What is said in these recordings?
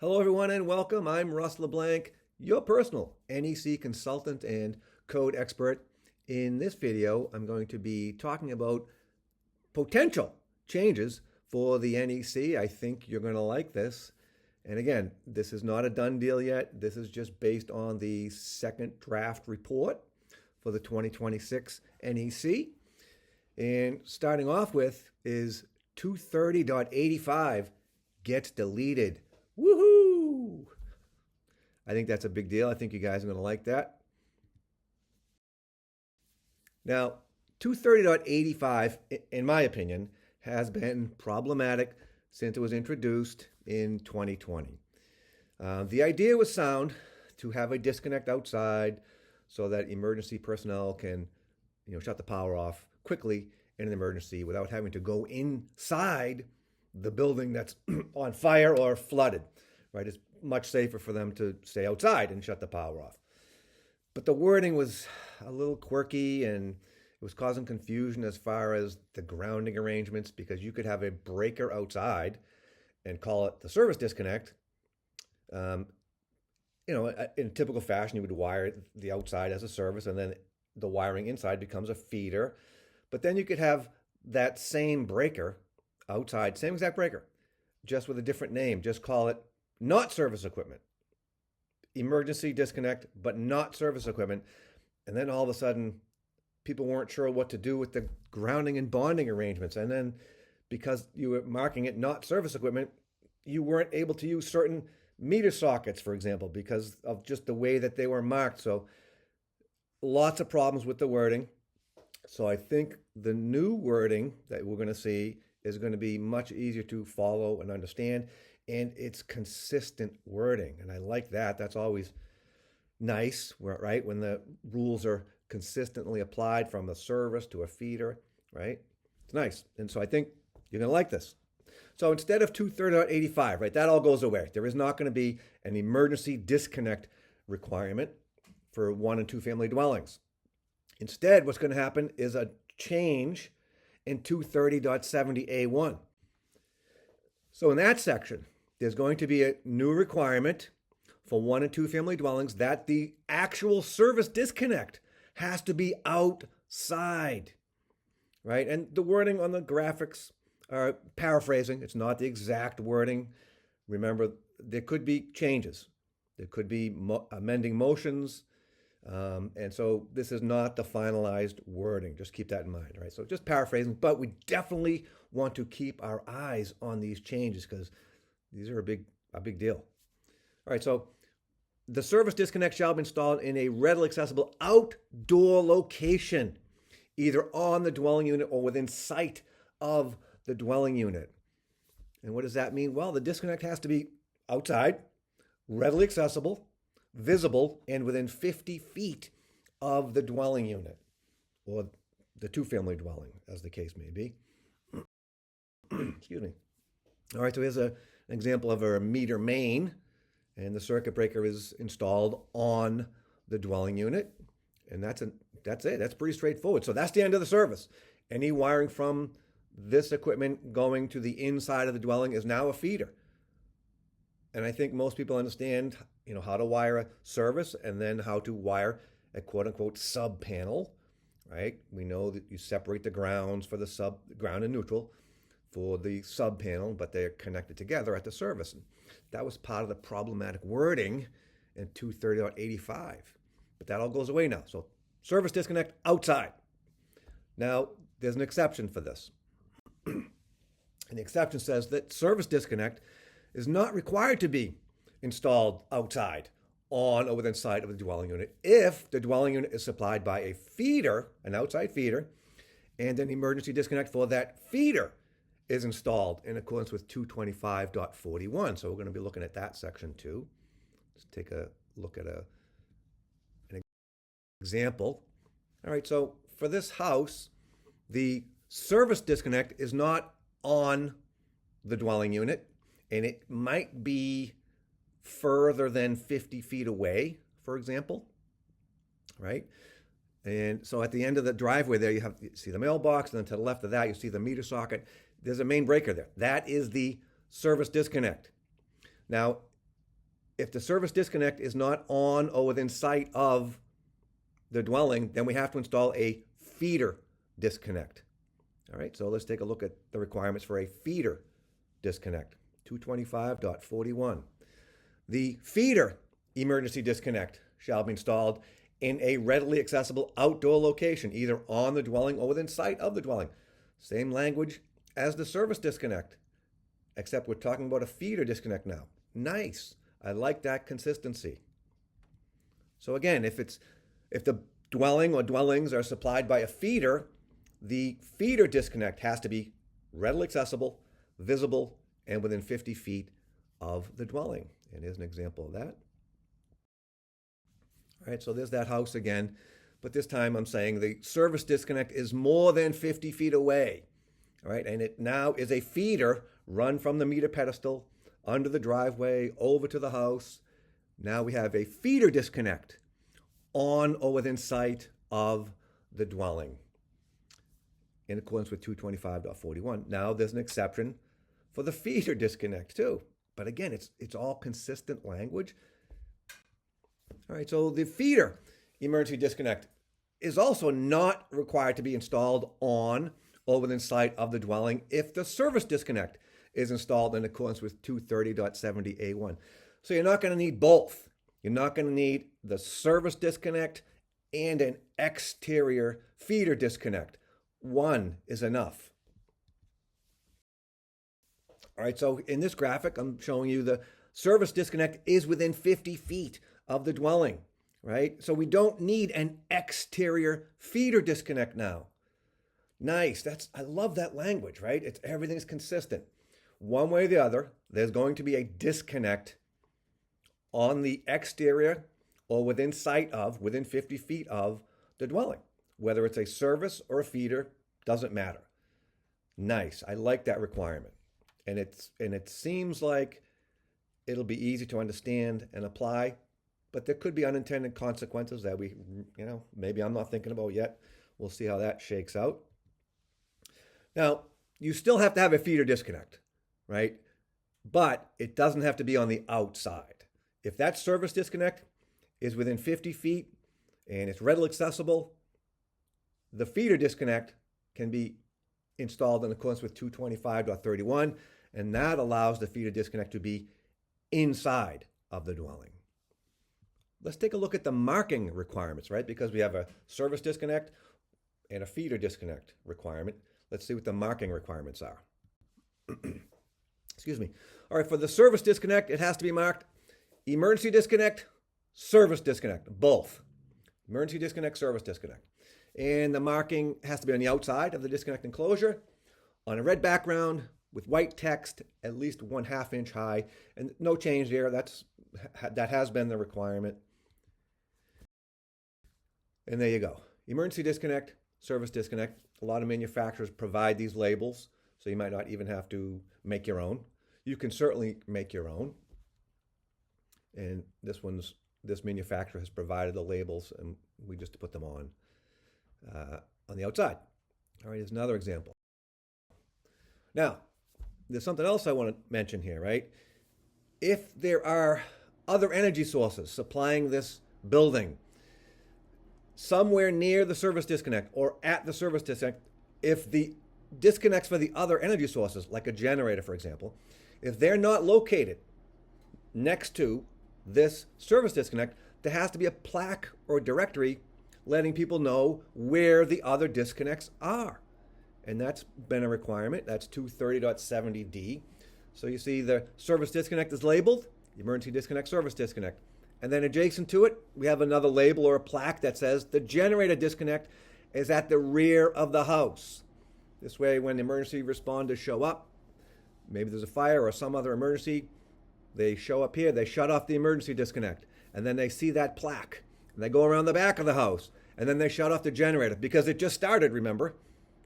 Hello, everyone, and welcome. I'm Russ LeBlanc, your personal NEC consultant and code expert. In this video, I'm going to be talking about potential changes for the NEC. I think you're going to like this. And again, this is not a done deal yet. This is just based on the second draft report for the 2026 NEC. And starting off with is 230.85 gets deleted. Woohoo! I think that's a big deal. I think you guys are going to like that. Now, 230.85, in my opinion, has been problematic since it was introduced in 2020. The idea was sound to have a disconnect outside so that emergency personnel can, shut the power off quickly in an emergency without having to go inside the building that's on fire or flooded, right? It's much safer for them to stay outside and shut the power off. But the wording was a little quirky and it was causing confusion as far as the grounding arrangements, because you could have a breaker outside and call it the service disconnect. In typical fashion, you would wire the outside as a service and then the wiring inside becomes a feeder. But then you could have that same breaker outside, same exact breaker, just with a different name. Just call it not service equipment. Emergency disconnect, but not service equipment. And then all of a sudden, people weren't sure what to do with the grounding and bonding arrangements. And then because you were marking it not service equipment, you weren't able to use certain meter sockets, for example, because of just the way that they were marked. So lots of problems with the wording. So I think the new wording that we're going to see is going to be much easier to follow and understand, and it's consistent wording. And I like that. That's always nice, right? When the rules are consistently applied from a service to a feeder, right? It's nice. And so I think you're going to like this. So instead of 230.85, right, that all goes away. There is not going to be an emergency disconnect requirement for 1 and 2 family dwellings. Instead, what's going to happen is a change in 230.70A1. So in that section, there's going to be a new requirement for 1 and 2 family dwellings that the actual service disconnect has to be outside, right? And the wording on the graphics are paraphrasing. It's not the exact wording. Remember, there could be changes. There could be amending motions. And so this is not the finalized wording. Just keep that in mind, right? So just paraphrasing, but we definitely want to keep our eyes on these changes because these are a big deal. All right, so the service disconnect shall be installed in a readily accessible outdoor location, either on the dwelling unit or within sight of the dwelling unit. And what does that mean? Well, the disconnect has to be outside, readily accessible, visible, and within 50 feet of the dwelling unit, or the 2-family dwelling, as the case may be. Excuse me. All right, so here's an example of a meter main, and the circuit breaker is installed on the dwelling unit, and that's it. That's pretty straightforward. So that's the end of the service. Any wiring from this equipment going to the inside of the dwelling is now a feeder. And I think most people understand, how to wire a service and then how to wire a quote unquote sub panel, right? We know that you separate the grounds for the ground and neutral for the sub panel, but they're connected together at the service. And that was part of the problematic wording in 230.85. But that all goes away now. So service disconnect outside. Now, there's an exception for this. And the exception says that service disconnect is not required to be installed outside, on or within sight of the dwelling unit if the dwelling unit is supplied by a feeder, an outside feeder, and an emergency disconnect for that feeder is installed in accordance with 225.41. So we're going to be looking at that section too. Let's take a look at an example. All right, so for this house, the service disconnect is not on the dwelling unit, and it might be further than 50 feet away, for example, right? And so at the end of the driveway there, you see the mailbox, and then to the left of that, you see the meter socket. There's a main breaker there. That is the service disconnect. Now, if the service disconnect is not on or within sight of the dwelling, then we have to install a feeder disconnect. All right, so let's take a look at the requirements for a feeder disconnect. 225.41. The feeder emergency disconnect shall be installed in a readily accessible outdoor location, either on the dwelling or within sight of the dwelling. Same language as the service disconnect, except we're talking about a feeder disconnect now. Nice. I like that consistency. So again, if the dwelling or dwellings are supplied by a feeder, the feeder disconnect has to be readily accessible, visible, and within 50 feet of the dwelling. And here's an example of that. All right, so there's that house again, but this time I'm saying the service disconnect is more than 50 feet away. All right, and it now is a feeder run from the meter pedestal under the driveway over to the house. Now we have a feeder disconnect on or within sight of the dwelling in accordance with 225.41. Now there's an exception for the feeder disconnect too. But again, it's all consistent language. All right, so the feeder emergency disconnect is also not required to be installed on or within sight of the dwelling if the service disconnect is installed in accordance with 230.70A1. So you're not going to need both. You're not going to need the service disconnect and an exterior feeder disconnect. One is enough. All right, so in this graphic, I'm showing you the service disconnect is within 50 feet of the dwelling, right? So we don't need an exterior feeder disconnect now. Nice. I love that language, right? Everything's consistent. One way or the other, there's going to be a disconnect on the exterior or within sight of, within 50 feet of the dwelling. Whether it's a service or a feeder, doesn't matter. Nice. I like that requirement. And it seems like it'll be easy to understand and apply, but there could be unintended consequences that maybe I'm not thinking about yet. We'll see how that shakes out. Now, you still have to have a feeder disconnect, right? But it doesn't have to be on the outside. If that service disconnect is within 50 feet and it's readily accessible, the feeder disconnect can be installed in accordance with 225.31, and that allows the feeder disconnect to be inside of the dwelling. Let's take a look at the marking requirements, right? Because we have a service disconnect and a feeder disconnect requirement. Let's see what the marking requirements are. Excuse me. All right, for the service disconnect, it has to be marked emergency disconnect, service disconnect, both. Emergency disconnect, service disconnect. And the marking has to be on the outside of the disconnect enclosure, on a red background with white text, at least 1/2 inch high, and no change there. That has been the requirement. And there you go. Emergency disconnect, service disconnect. A lot of manufacturers provide these labels, so you might not even have to make your own. You can certainly make your own. And this manufacturer has provided the labels, and we just put them on the outside. All right, here's another example. Now, there's something else I want to mention here, right? If there are other energy sources supplying this building somewhere near the service disconnect or at the service disconnect, if the disconnects for the other energy sources, like a generator, for example, if they're not located next to this service disconnect, there has to be a plaque or directory letting people know where the other disconnects are. And that's been a requirement. That's 230.70D. So you see the service disconnect is labeled, emergency disconnect, service disconnect. And then adjacent to it, we have another label or a plaque that says the generator disconnect is at the rear of the house. This way, when the emergency responders show up, maybe there's a fire or some other emergency, they show up here, they shut off the emergency disconnect, and then they see that plaque. And they go around the back of the house, and then they shut off the generator because it just started, remember?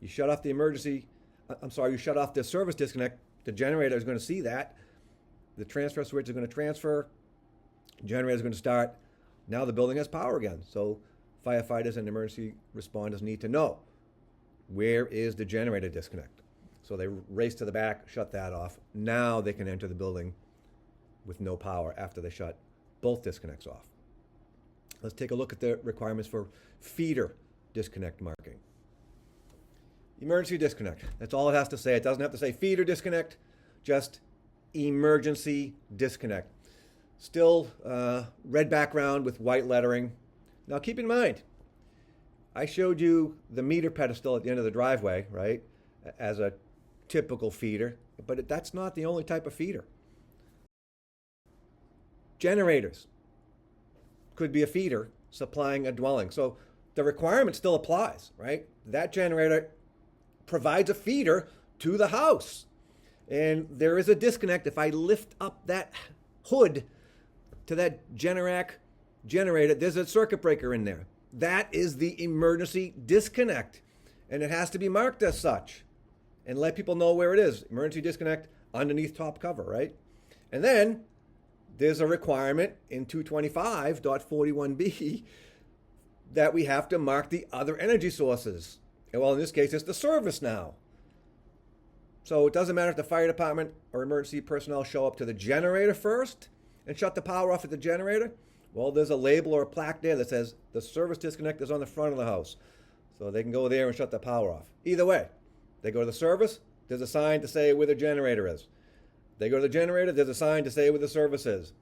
You shut off you shut off the service disconnect, the generator is going to see that. The transfer switch is going to transfer, generator is going to start. Now the building has power again. So firefighters and emergency responders need to know where is the generator disconnect. So they race to the back, shut that off. Now they can enter the building with no power after they shut both disconnects off. Let's take a look at the requirements for feeder disconnect marking. Emergency disconnect. That's all it has to say. It doesn't have to say feeder disconnect, just emergency disconnect. Still red background with white lettering. Now keep in mind, I showed you the meter pedestal at the end of the driveway, right, as a typical feeder, but that's not the only type of feeder. Generators could be a feeder supplying a dwelling. So the requirement still applies, right? That generator provides a feeder to the house. And there is a disconnect. If I lift up that hood to that Generac generator, there's a circuit breaker in there. That is the emergency disconnect. And it has to be marked as such. And let people know where it is. Emergency disconnect underneath top cover, right? And then there's a requirement in 225.41b that we have to mark the other energy sources. And well, in this case, it's the service now. So it doesn't matter if the fire department or emergency personnel show up to the generator first and shut the power off at the generator. Well, there's a label or a plaque there that says the service disconnect is on the front of the house. So they can go there and shut the power off. Either way, they go to the service, there's a sign to say where the generator is. They go to the generator, there's a sign to say where the service is.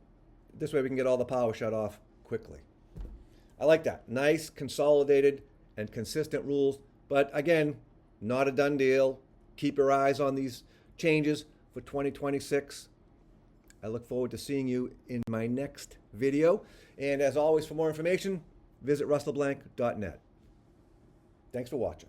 This way we can get all the power shut off quickly. I like that. Nice, consolidated, and consistent rules. But again, not a done deal. Keep your eyes on these changes for 2026. I look forward to seeing you in my next video. And as always, for more information, visit russellblank.net. Thanks for watching.